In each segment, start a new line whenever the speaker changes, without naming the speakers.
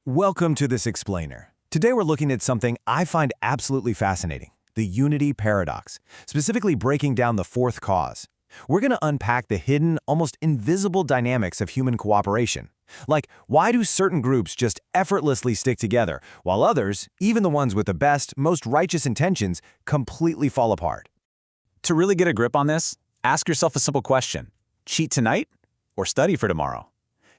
Welcome to this explainer. Today we're looking at something I find absolutely fascinating, the unity paradox, specifically breaking down the fourth cause. We're going to unpack the hidden, almost invisible dynamics of human cooperation. Like, why do certain groups just effortlessly stick together, while others, even the ones with the best, most righteous intentions, completely fall apart?
To really get a grip on this, ask yourself a simple question. Cheat tonight or study for tomorrow?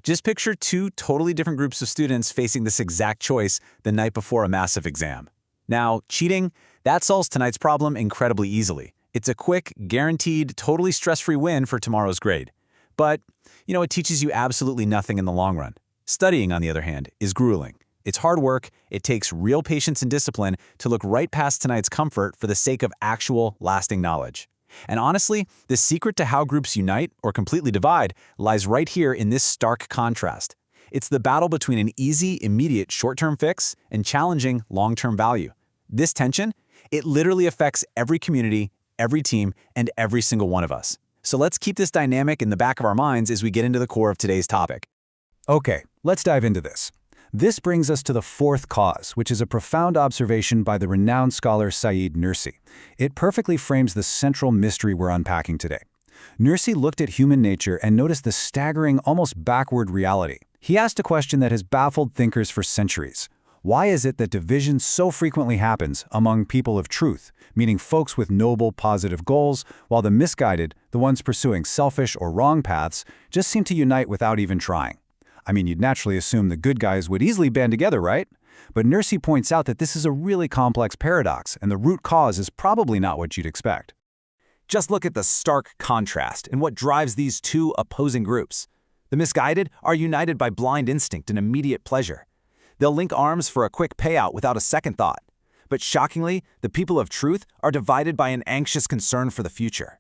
Just picture two totally different groups of students facing this exact choice the night before a massive exam. Now, cheating, that solves tonight's problem incredibly easily. It's a quick, guaranteed, totally stress-free win for tomorrow's grade. But, it teaches you absolutely nothing in the long run. Studying, on the other hand, is grueling. It's hard work, it takes real patience and discipline to look right past tonight's comfort for the sake of actual, lasting knowledge. And honestly, the secret to how groups unite or completely divide lies right here in this stark contrast. It's the battle between an easy, immediate short-term fix and challenging long-term value. This tension, it literally affects every community, every team, and every single one of us. So let's keep this dynamic in the back of our minds as we get into the core of today's topic.
Okay, let's dive into this. This brings us to the fourth cause, which is a profound observation by the renowned scholar Said Nursi. It perfectly frames the central mystery we're unpacking today. Nursi looked at human nature and noticed the staggering, almost backward reality. He asked a question that has baffled thinkers for centuries. Why is it that division so frequently happens among people of truth, meaning folks with noble, positive goals, while the misguided, the ones pursuing selfish or wrong paths, just seem to unite without even trying? I mean, you'd naturally assume the good guys would easily band together, right? But Nursi points out that this is a really complex paradox, and the root cause is probably not what you'd expect.
Just look at the stark contrast in what drives these two opposing groups. The misguided are united by blind instinct and immediate pleasure. They'll link arms for a quick payout without a second thought. But shockingly, the people of truth are divided by an anxious concern for the future.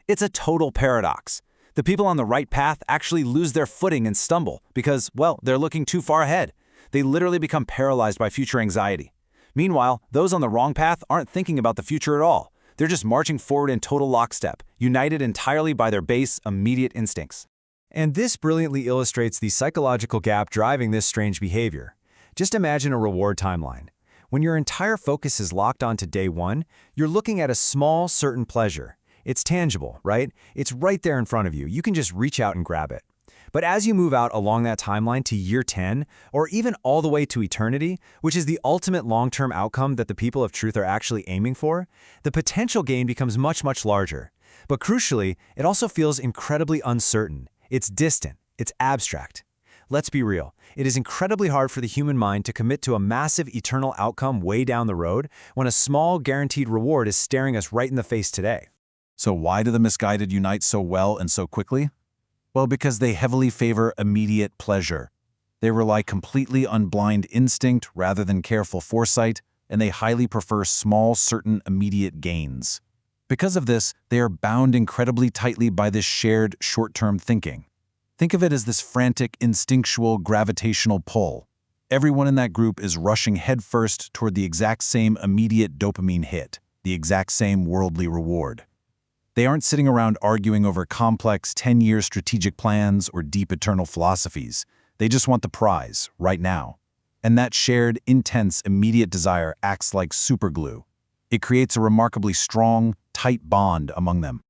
It's a total paradox. The people on the right path actually lose their footing and stumble because, well, they're looking too far ahead. They literally become paralyzed by future anxiety. Meanwhile, those on the wrong path aren't thinking about the future at all. They're just marching forward in total lockstep, united entirely by their base, immediate instincts. And this brilliantly illustrates the psychological gap driving this strange behavior. Just imagine a reward timeline. When your entire focus is locked onto day one, you're looking at a small, certain pleasure. It's tangible, right? It's right there in front of you. You can just reach out and grab it. But as you move out along that timeline to year 10, or even all the way to eternity, which is the ultimate long-term outcome that the people of truth are actually aiming for, the potential gain becomes much, much larger. But crucially, it also feels incredibly uncertain. It's distant. It's abstract. Let's be real. It is incredibly hard for the human mind to commit to a massive eternal outcome way down the road when a small, guaranteed reward is staring us right in the face today.
So why do the misguided unite so well and so quickly? Well, because they heavily favor immediate pleasure. They rely completely on blind instinct rather than careful foresight, and they highly prefer small, certain, immediate gains. Because of this, they are bound incredibly tightly by this shared, short-term thinking. Think of it as this frantic, instinctual, gravitational pull. Everyone in that group is rushing headfirst toward the exact same immediate dopamine hit, the exact same worldly reward. They aren't sitting around arguing over complex 10-year strategic plans or deep eternal philosophies. They just want the prize, right now. And that shared, intense, immediate desire acts like superglue. It creates a remarkably strong, tight bond among them.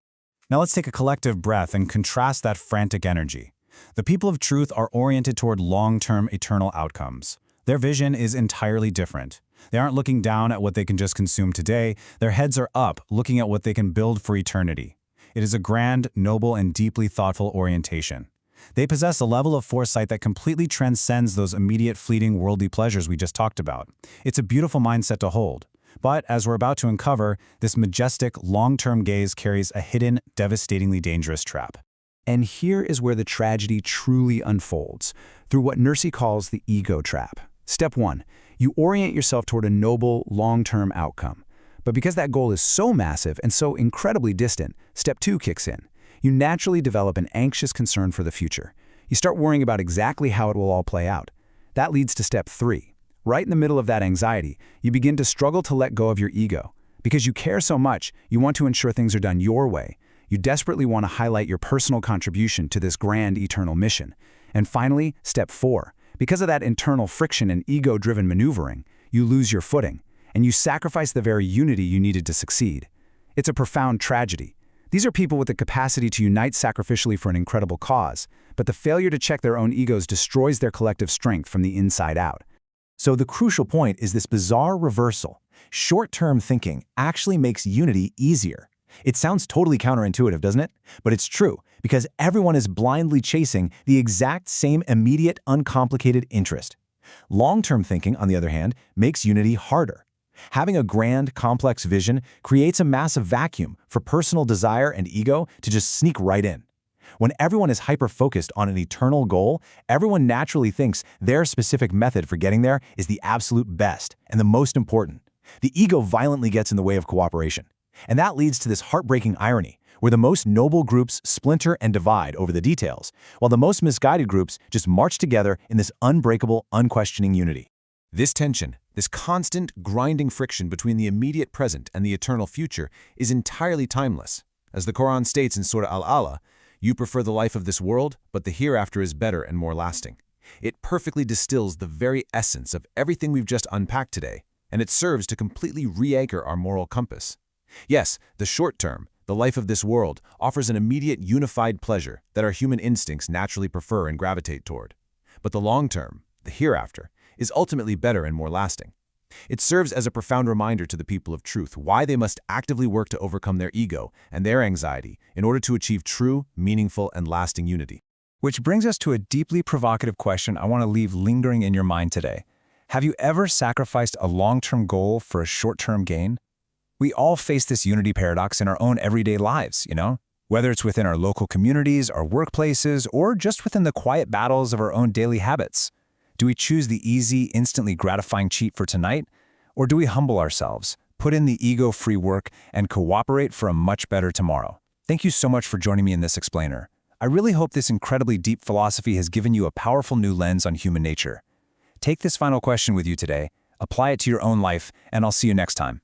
Now let's take a collective breath and contrast that frantic energy. The people of truth are oriented toward long-term eternal outcomes. Their vision is entirely different. They aren't looking down at what they can just consume today. Their heads are up, looking at what they can build for eternity. It is a grand, noble, and deeply thoughtful orientation. They possess a level of foresight that completely transcends those immediate, fleeting, worldly pleasures we just talked about. It's a beautiful mindset to hold. But, as we're about to uncover, this majestic, long-term gaze carries a hidden, devastatingly dangerous trap. And here is where the tragedy truly unfolds, through what Nursi calls the ego trap. Step 1. You orient yourself toward a noble, long-term outcome. But because that goal is so massive and so incredibly distant, Step 2 kicks in. You naturally develop an anxious concern for the future. You start worrying about exactly how it will all play out. That leads to Step 3. Right in the middle of that anxiety, you begin to struggle to let go of your ego. Because you care so much, you want to ensure things are done your way. You desperately want to highlight your personal contribution to this grand eternal mission. And finally, Step 4. Because of that internal friction and ego-driven maneuvering, you lose your footing, and you sacrifice the very unity you needed to succeed. It's a profound tragedy. These are people with the capacity to unite sacrificially for an incredible cause, but the failure to check their own egos destroys their collective strength from the inside out.
So the crucial point is this bizarre reversal. Short-term thinking actually makes unity easier. It sounds totally counterintuitive, doesn't it? But it's true, because everyone is blindly chasing the exact same immediate, uncomplicated interest. Long-term thinking, on the other hand, makes unity harder. Having a grand, complex vision creates a massive vacuum for personal desire and ego to just sneak right in. When everyone is hyper-focused on an eternal goal, everyone naturally thinks their specific method for getting there is the absolute best and the most important. The ego violently gets in the way of cooperation. And that leads to this heartbreaking irony, where the most noble groups splinter and divide over the details, while the most misguided groups just march together in this unbreakable, unquestioning unity.
This tension, this constant, grinding friction between the immediate present and the eternal future is entirely timeless. As the Quran states in Surah Al-Alaq, you prefer the life of this world, but the hereafter is better and more lasting. It perfectly distills the very essence of everything we've just unpacked today, and it serves to completely re-anchor our moral compass. Yes, the short term, the life of this world, offers an immediate unified pleasure that our human instincts naturally prefer and gravitate toward. But the long term, the hereafter, is ultimately better and more lasting. It serves as a profound reminder to the people of truth why they must actively work to overcome their ego and their anxiety in order to achieve true, meaningful, and lasting unity.
Which brings us to a deeply provocative question I want to leave lingering in your mind today. Have you ever sacrificed a long-term goal for a short-term gain? We all face this unity paradox in our own everyday lives, whether it's within our local communities, our workplaces, or just within the quiet battles of our own daily habits. Do we choose the easy, instantly gratifying cheat for tonight? Or do we humble ourselves, put in the ego-free work, and cooperate for a much better tomorrow? Thank you so much for joining me in this explainer. I really hope this incredibly deep philosophy has given you a powerful new lens on human nature. Take this final question with you today, apply it to your own life, and I'll see you next time.